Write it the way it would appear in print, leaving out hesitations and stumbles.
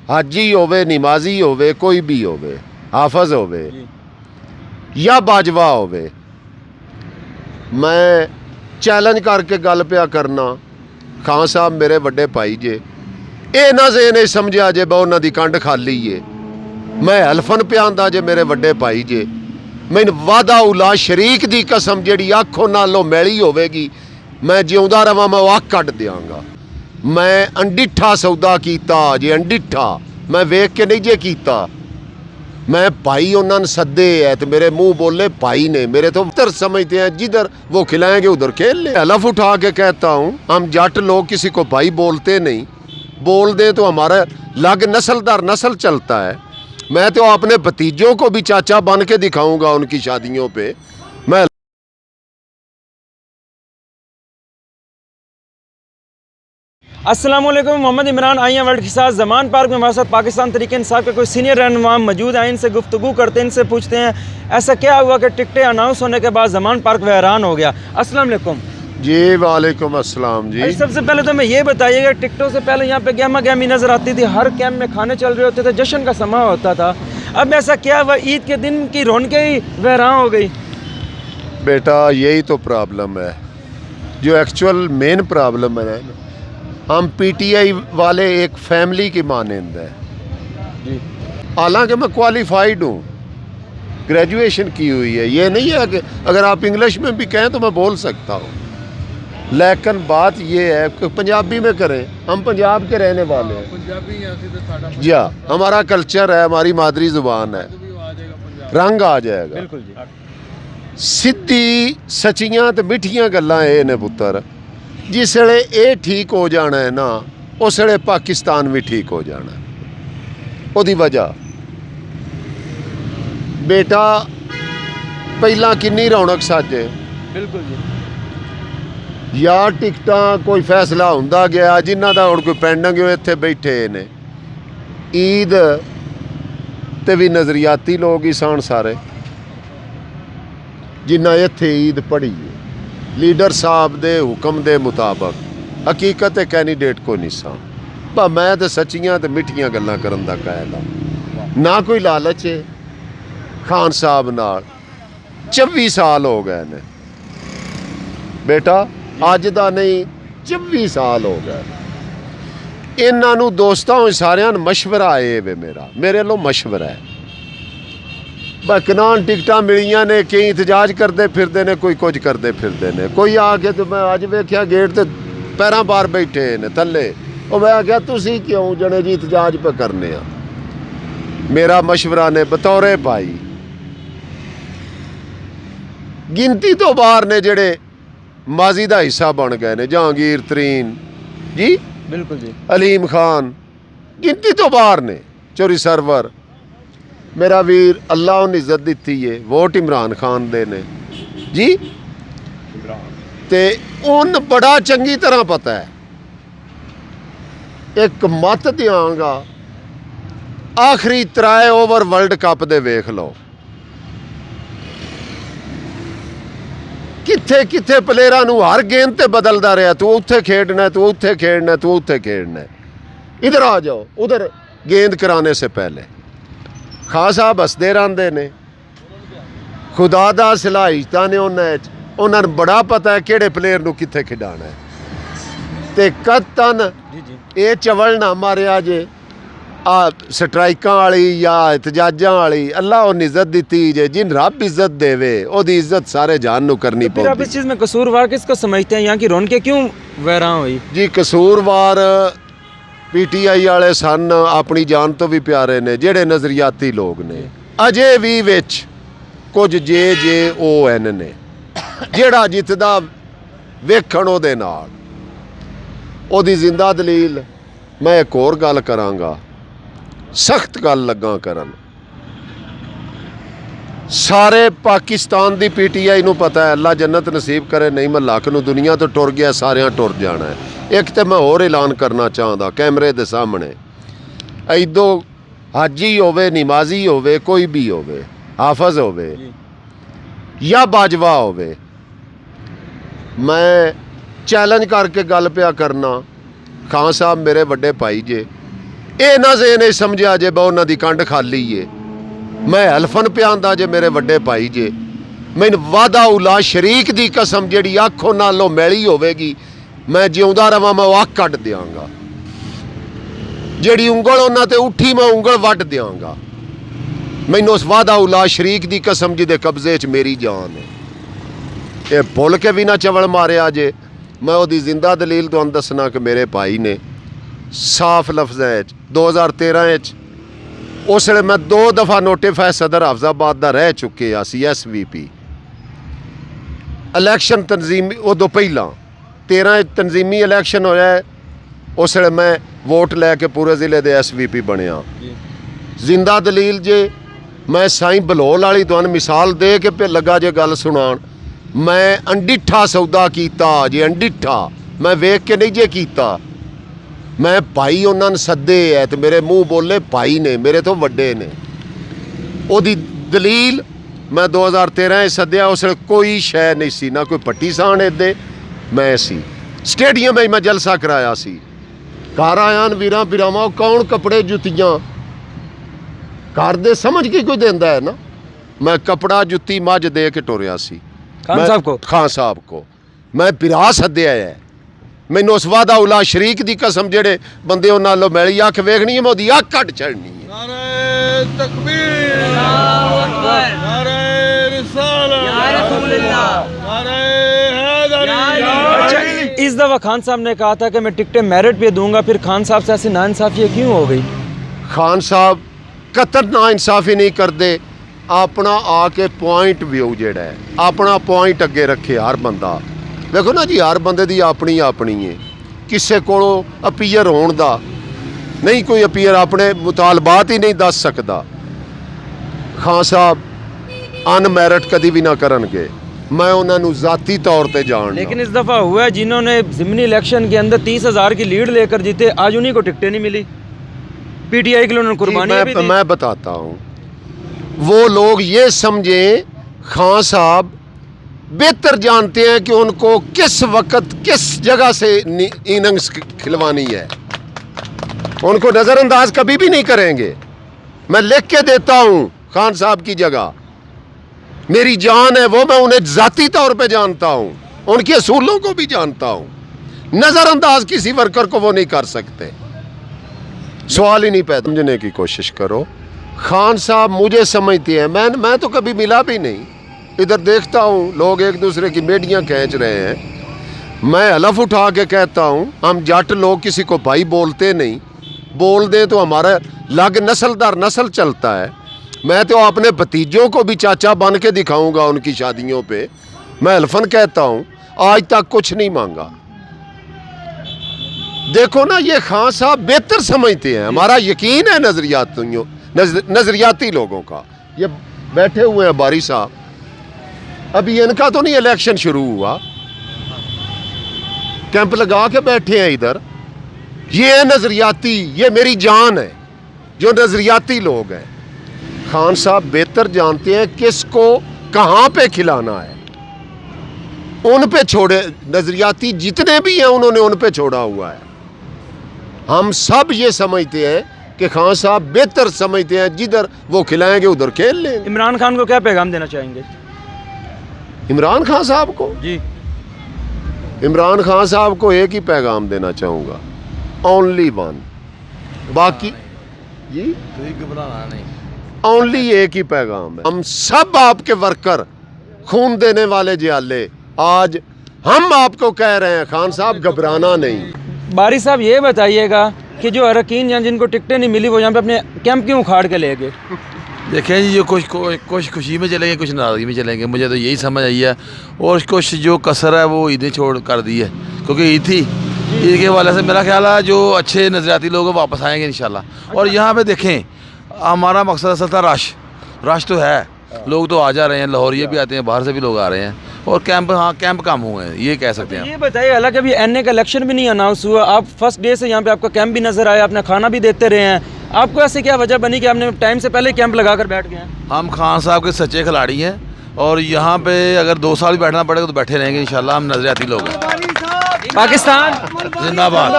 हाजी होवे, नमाजी होवे, कोई भी होवे, हाफज होवे या बाजवा होवे, मैं चैलेंज करके गल पिया करना। खान साहब मेरे वड्डे भाई जे, ये ना जे समझिया जे बा उन्हां दी कंड खाली है। मैं हलफन पियांदा जे मेरे वड्डे भाई जे, मैनू वादा उला शरीक दी कसम जिहड़ी अख उन्हां नालों मैली होवेगी, मैं जिउंदा रवां मैं अख कढ दियांगा। मैं अंडिठा सौदा कीता जे, अंडिठा मैं वेख के नहीं जे कीता। मैं भाई उन्होंने सदे है तो मेरे मुंह बोले भाई ने, मेरे तो उधर समझते हैं जिधर वो खिलाएंगे उधर खेल ले। हलफ उठा के कहता हूँ, हम जट लोग किसी को भाई बोलते नहीं, बोल दे तो हमारा लग नस्ल दर नस्ल चलता है। मैं तो अपने भतीजों को भी चाचा बन के दिखाऊंगा उनकी शादियों पे। मैं अस्सलाम वालेकुम, मोहम्मद इमरान आई हैं वर्ल्ड के साथ ज़मान पार्क में। हमारे साथ पाकिस्तान तरीके इंसाफ के कोई सीनियर रहनुमा मौजूद हैं। इनसे गुफ्तगू करते हैं, इनसे पूछते हैं ऐसा क्या हुआ कि टिकटें अनाउंस होने के बाद ज़मान पार्क वैरान हो गया। अस्सलाम वालेकुम जी। वालेकुम अस्सलाम जी। सबसे पहले तो मैं ये बताइएगा, टिकटों से पहले यहाँ पे गहमा गहमी नज़र आती थी, हर कैंप में खाने चल रहे होते थे, जश्न का समा होता था। अब ऐसा क्या हुआ, ईद के दिन की रौनकें ही वैरान हो गई? बेटा यही तो प्रॉब्लम है, जो एक्चुअल मेन प्रॉब्लम है। हम पीटीआई वाले एक फैमिली की मानंद है। हालांकि मैं क्वालिफाइड हूँ, ग्रेजुएशन की हुई है। ये नहीं है कि अगर आप इंग्लिश में भी कहें तो मैं बोल सकता हूँ, लेकिन बात ये है कि पंजाबी में करें। हम पंजाब के रहने वाले हैं जी हाँ, हमारा कल्चर है, हमारी मादरी ज़ुबान है, रंग आ जाएगा। बिल्कुल जी। सीधी सचियां ते मिठियां गल्लां ये ने पुत्तर, जिस वेले ये ठीक हो जाना है ना, उस वेले पाकिस्तान भी ठीक हो जाना है। उहदी वजह बेटा पहला किन्नी रौनक साजे, बिल्कुल जी। या टिकटां कोई फैसला हुंदा गया, जिन्हां दा हुण कोई पेंडिंग है इत्थे बैठे ने। ईद ते भी नज़रियाती लोग ही सन सारे, जिन्हां इत्थे ईद पढ़ी है लीडर साहब दे हुक्म दे मुताबक। हकीकत कैंडीडेट को नहीं सा, पर मैं तो सच्चियां ते मिठियां गल्लां करन दा कायल हां, ना कोई लालच है। खान साहब नाल 24 साल हो गए ने बेटा, अज दा नहीं 24 साल हो गए। इन्हां नूं दोस्तां सारियां नूं मशवरा है वे, मेरे लो मशवरा है। बकनान टिकटां मिलियां ने, कई एहतजाज करते फिरते ने, कोई कुछ करते फिरते ने। कोई आके तो मैं अज वेख्या गेट ते पैरां पार बैठे ने थल्ले, और मैं आख्या तुसीं क्यों जने जी एहतजाज पे करने आ। मेरा मशवरा ने बतौरे भाई, गिनती तो बाहर ने जेड़े माजी का हिस्सा बन गए ने। जहांगीर तरीन जी, बिल्कुल जी। अलीम खान गिनती तो बाहर ने। चोरी सरवर मेरा वीर, अल्लाह उन्हें इज्जत दी है, वोट इमरान खान दे ने जी। ते उन बड़ा चंगी तरह पता है। एक मत दियांगा, आखिरी 3 ओवर वर्ल्ड कप दे वेख लो, किथे किथे प्लेयरां नूं हर गेंद ते बदलदा रहा। तू उत्थे खेडना, तू उत्थे खेडना, तू उत्थे खेडना, इधर आ जाओ, उधर गेंद कराने से पहले। खान साहब हसदे रहिंदे ने, खुदा दा सलाहियतां ने उन्होंने बड़ा पता है किहड़े प्लेयर नूं कित्थे खिडाना है। ते कतन ये चवल ना मारिया जे आ स्ट्राइकां वाली या एहतजाजां वाली। अल्लाह उन्हें इज्जत दी जे, जिन रब इज्जत देवे ओदी इज्जत सारे जान नूं करनी पौंदी। आप इस चीज़ में कसूरवार किसको समझते हैं? यहाँ की रौनकें क्यों वैरान हुई? जी, कसूरवार पीटीआई वाले सन, अपनी जान तो भी प्यारे ने, जेड़े नज़रियाती लोग ने। अजे भी विच कुछ जे ओ एन ने, जेड़ा जितदा वेखण ओदे नाल ओदी जिंदा दलील। मैं एक होर गल करांगा, सख्त गल लगा करन। सारे पाकिस्तान दी पीटीआई नूं पता है, अल्लाह जन्नत नसीब करे, नहीं मैं लख नूं दुनिया तो टुर गया, सारियां टुर जाना है। एक तो मैं होर ऐलान करना चाहता कैमरे दे सामने, इदो हाजी होवे, नमाजी होवे, कोई भी होवे, हाफज होवे या बाजवा होवे, मैं चैलेंज करके गल पिया करना। खान साहब मेरे वड्डे भाई जे, ਇਹ ਨਾ ਜ਼ੇਨ ਇਹ ਸਮਝਿਆ ਜੇ ਬਾ ਉਹਨਾਂ ਦੀ ਕੰਡ ਖਾਲੀ ਏ। ਮੈਂ ਹਲਫਨ ਪਿਆਂਦਾ ਜੇ ਮੇਰੇ ਵੱਡੇ ਭਾਈ ਜੇ, ਮੈਨੂੰ ਵਾਦਾ ਉਲਾ ਸ਼ਰੀਕ ਦੀ ਕਸਮ ਜਿਹੜੀ ਅੱਖੋਂ ਨਾਲੋਂ ਮੈਲੀ ਹੋਵੇਗੀ, ਮੈਂ ਜਿਉਂਦਾ ਰਵਾਂ ਮੈਂ ਉਹ ਅੱਖ ਕੱਢ ਦਿਆਂਗਾ। ਜਿਹੜੀ ਉਂਗਲ ਉਹਨਾਂ ਤੇ ਉੱਠੀ ਮੈਂ ਉਂਗਲ ਵੱਢ ਦਿਆਂਗਾ। ਮੈਨੂੰ ਉਸ ਵਾਦਾ ਉਲਾ ਸ਼ਰੀਕ ਦੀ ਕਸਮ ਜਿਹਦੇ ਕਬਜ਼ੇ 'ਚ ਮੇਰੀ ਜਾਨ ਹੈ। ਇਹ ਭੁੱਲ ਕੇ ਵੀ ਨਾ ਚਵਲ ਮਾਰਿਆ ਜੇ। ਮੈਂ ਉਹਦੀ ਜ਼ਿੰਦਾ ਦਲੀਲ ਤੁਹਾਨੂੰ ਦੱਸਣਾ ਕਿ ਮੇਰੇ ਭਾਈ ਨੇ ਸਾਫ਼ ਲਫ਼ਜ਼ਾਂ 'ਚ 2013 'ਚ ਉਸ ਵੇਲੇ ਮੈਂ 2 ਦਫਾ ਨੋਟੀਫਾਈ ਸਦਰ ਹਫਜ਼ਾਬਾਦ ਦਾ ਰਹਿ ਚੁੱਕਿਆ ਸੀ SVP ਇਲੈਕਸ਼ਨ ਤਨਜ਼ੀਮੀ। ਉਦੋਂ ਪਹਿਲਾਂ 13 ਤਨਜ਼ੀਮੀ ਇਲੈਕਸ਼ਨ ਹੋਇਆ, ਉਸ ਵੇਲੇ ਮੈਂ ਵੋਟ ਲੈ ਕੇ ਪੂਰੇ ਜ਼ਿਲ੍ਹੇ ਦੇ SVP ਬਣਿਆ। ਜ਼ਿੰਦਾ ਦਲੀਲ ਜੇ ਮੈਂ ਸਾਈਂ ਬਲੌਲ ਵਾਲੀ ਤੁਹਾਨੂੰ ਮਿਸਾਲ ਦੇ ਕੇ ਪੇ ਲੱਗਾ ਜੇ ਗੱਲ ਸੁਣਾਉਣ। ਮੈਂ ਅੰਡਿੱਠਾ ਸੌਦਾ ਕੀਤਾ ਜੇ, ਅੰਡਿੱਠਾ ਮੈਂ ਵੇਖ ਕੇ ਨਹੀਂ ਜੇ ਕੀਤਾ। ਮੈਂ ਭਾਈ ਉਹਨਾਂ ਨੇ ਸੱਦੇ ਹੈ ਤੇ ਮੇਰੇ ਮੂੰਹ ਬੋਲੇ ਭਾਈ ਨੇ, ਮੇਰੇ ਤੋਂ ਵੱਡੇ ਨੇ। ਉਹਦੀ ਦਲੀਲ ਮੈਂ 2013 ਸੱਦਿਆ, ਉਸ ਵੇਲੇ ਕੋਈ ਸ਼ੈ ਨਹੀਂ ਸੀ, ਨਾ ਕੋਈ ਪੱਟੀ ਸਾਣ ਇੱਦੇ ਮੈਂ ਸੀ। ਸਟੇਡੀਅਮ ਵਿੱਚ ਮੈਂ ਜਲਸਾ ਕਰਾਇਆ ਸੀ। ਘਰ ਆਇਆ ਵੀਰਾਂ ਵੀਰਾਵਾਂ ਕੌਣ ਕੱਪੜੇ ਜੁੱਤੀਆਂ ਘਰ ਦੇ ਸਮਝ ਕੇ ਕੋਈ ਦਿੰਦਾ ਹੈ ਨਾ। ਮੈਂ ਕਪੜਾ ਜੁੱਤੀ ਮੱਝ ਦੇ ਕੇ ਟੁਰਿਆ ਸੀ ਖਾਨ ਸਾਹਿਬ ਕੋ ਮੈਂ ਪਿਰਾ ਸੱਦਿਆ ਹੈ। ਮੈਨੂੰ ਉਸ ਵਾਦਾ ਉਲਾ ਸ਼ਰੀਕ ਦੀ ਕਸਮ ਜਿਹੜੇ ਬੰਦੇ ਉਹਨਾਂ ਨਾਲੋਂ ਮੈਲੀ ਅੱਖ ਵੇਖਣੀ ਹੈ ਮੈਂ ਉਹਦੀ ਅੱਖ ਕੱਢ ਛੱਡਣੀ ਹੈ। ਨਾਰੇ ਤਕਬੀਰ, ਅੱਲਾਹੁ ਅਕਬਰ, ਨਾਰੇ ਰਿਸਾਲਤ, या रसूल अल्लाह, नारे हैदरी। इस दफ़ा खान साहब ने कहा था कि मैं टिकटें मेरिट पे दूंगा, फिर खान साहब से ऐसी नाइंसाफ़ी क्यों हो गई? खान साहब कतई नाइंसाफ़ी नहीं करते। अपना आके पॉइंट व्यू जेड़ा है अपना पॉइंट अगे रखे हर बंदा। देखो ना जी हर बंदे दी अपनी अपनी है। किसी को अपीयर होने दा नहीं, कोई अपीयर अपने मुतालबात ही नहीं दस सकता। खान साहब अनमैरिट कभी भी ना करनगे, मैं उन्होंने ज़ाती तौर पर जान। लेकिन इस दफ़ा हुआ है जिन्होंने ज़िमनी इलेक्शन के अंदर 30,000 की लीड लेकर जीते, आज उन्हीं को टिकटें नहीं मिली। PTI के लिए उन्होंने कुर्बानी भी दी। मैं बताता हूँ, वो लोग ये समझें खान साहब बेहतर जानते हैं कि उनको किस वक्त किस जगह से इनिंग्स खिलवानी है। उनको नज़रअंदाज कभी भी नहीं करेंगे। मैं लिख के देता हूँ खान साहब की जगह मेरी जान है वो, मैं उन्हें ज़ाती तौर पे जानता हूँ, उनके असूलों को भी जानता हूँ। नज़रअंदाज किसी वर्कर को वो नहीं कर सकते। सवाल ही नहीं पैदा। समझने की कोशिश करो। खान साहब मुझे समझते हैं, मैं तो कभी मिला भी नहीं। इधर देखता हूँ लोग एक दूसरे की मेडियाँ खींच रहे हैं। मैं हलफ उठा के कहता हूँ हम जट लोग किसी को भाई बोलते नहीं, बोल दे तो हमारा लग नस्ल दर नस्ल चलता है। मैं तो अपने भतीजों को भी चाचा बन के दिखाऊंगा उनकी शादियों पे। मैं हल्फन कहता हूँ आज तक कुछ नहीं मांगा। देखो ना ये खान साहब बेहतर समझते हैं, हमारा यकीन है नजरियाती लोगों का। ये बैठे हुए हैं बारी साहब, अभी इनका तो नहीं इलेक्शन शुरू हुआ, कैंप लगा के बैठे हैं इधर। ये नजरियाती, ये मेरी जान है जो नजरियाती लोग हैं। खान साहब बेहतर जानते हैं किसको कहाँ पे खिलाना है, उन पे छोड़े। नजरियाती जितने भी हैं उन्होंने उन पे छोड़ा हुआ है। हम सब ये समझते हैं कि खान साहब बेहतर समझते हैं, जिधर वो खिलाएंगे उधर खेल लेंगे। इमरान खान को क्या पैगाम देना चाहेंगे? इमरान खान साहब को जी, इमरान खान साहब को एक ही पैगाम देना चाहूँगा, ओनली वन। बाकी जी घबराना नहीं, ओनली एक ही पैगाम है। हम सब आपके वर्कर, खून देने वाले जियाले, आज हम आपको कह रहे हैं खान साहब घबराना नहीं। बारी साहब ये बताइएगा कि जो अरकान या जिनको टिकटें नहीं मिली वो यहाँ पे अपने कैंप क्यों उखाड़ के ले गए? देखें जी, जो कुछ खुशी में चलेंगे, कुछ नाराज़गी में चलेंगे, मुझे तो यही समझ आई है। और कुछ जो कसर है वो ईदें छोड़ कर दी है, क्योंकि ईद थी। ईद के वाले से मेरा ख्याल है जो अच्छे नजरियाती लोग वापस आएंगे इंशाल्लाह। और यहाँ पे देखें हमारा मकसद असल था रश तो है, लोग तो आ जा रहे हैं, लाहौरिये भी आते हैं, बाहर से भी लोग आ रहे हैं। और कैंप, हाँ कैंप कम हुए हैं, ये कह सकते हैं। ये बताइए, हालांकि अभी NA का इलेक्शन भी नहीं अनाउंस हुआ, आप फर्स्ट डे से यहाँ पे आपका कैंप भी नजर आया, अपना खाना भी देते रहे हैं, आपको ऐसे क्या वजह बनी कि आपने टाइम से पहले कैंप लगा कर बैठ गए हैं? हम खान साहब के सच्चे खिलाड़ी हैं और यहाँ पे अगर 2 साल भी बैठना पड़ेगा तो बैठे रहेंगे इंशाल्लाह। हम नजरियाती लोग हैं। पाकिस्तान जिंदाबाद।